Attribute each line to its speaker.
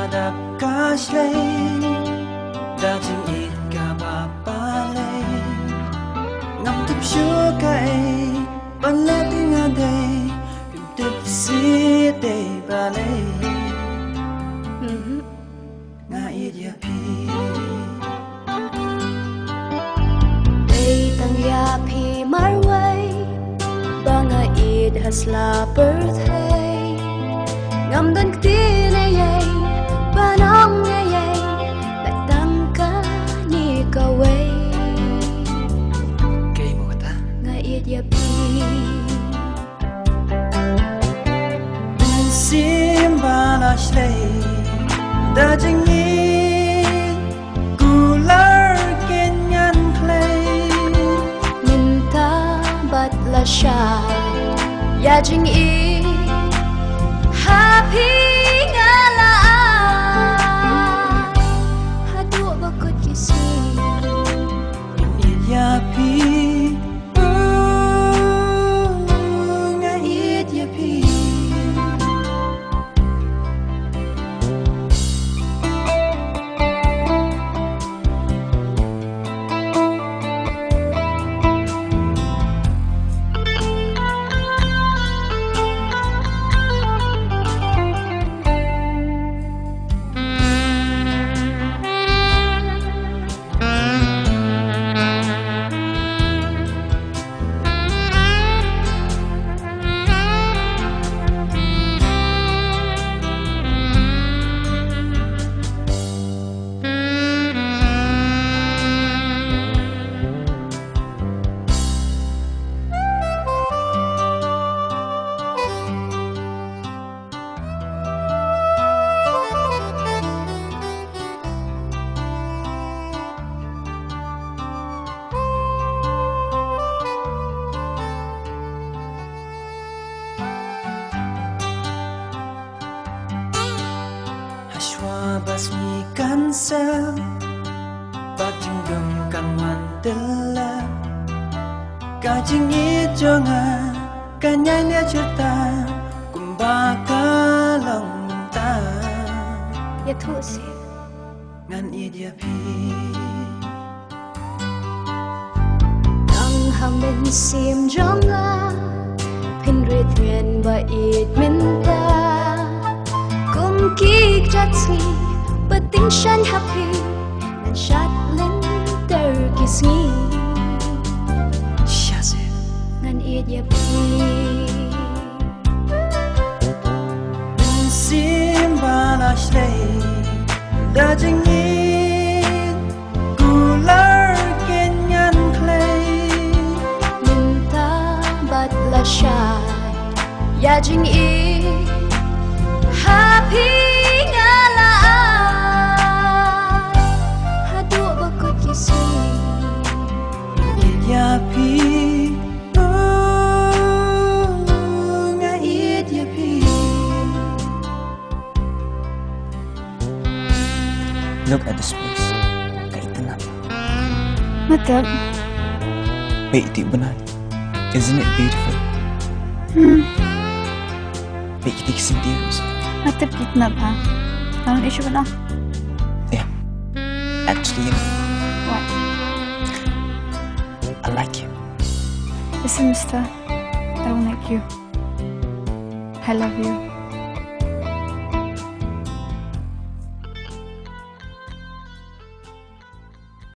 Speaker 1: Kadap kashlay Dajing it kabapalay Ngam tup syukay Panlati nga day Tup si day balay Nga it yapi
Speaker 2: Day tang yapi marway Banga it hasla birthday Ngam dan ktinayay Banang ngayay Latang ka ni kaway
Speaker 1: Kay mo kata
Speaker 2: Nga it yapi
Speaker 1: Simba na shlay Dajing it Gular kenyan clay
Speaker 2: Minta bat la siya Yajing it Happy nga laan Hado bakot kising
Speaker 1: It yapi Nga it yapi Ashwa basmi kansel Bajinggam kan wandela Kajing ijonga Kanyanya cerita Kumbaka longta
Speaker 2: Ya thu si
Speaker 1: Ngan idyapi
Speaker 2: Ang hamin sim jonga Pinrit ren ba it minta Kum kik jatsi Pating shan happy Nan shat len ter kisngi
Speaker 1: Shazi
Speaker 2: Ngan it yapi
Speaker 1: Simba na shlay Dajing it Gular kenyan clay
Speaker 2: Minta bat la shy Yajing it Happy nga laan Hado bakot kising
Speaker 1: Yapi Nga it yapi Look at this place Kaitan na
Speaker 3: Matab.
Speaker 1: Wait, iti benar Isn't it beautiful? Wait, iti kisintiros
Speaker 3: Matab kitnap ha. Anong issue ba na?
Speaker 1: Yeah Actually, you know
Speaker 3: What?
Speaker 1: I like you
Speaker 3: Listen, mister. I don't like you. I love you.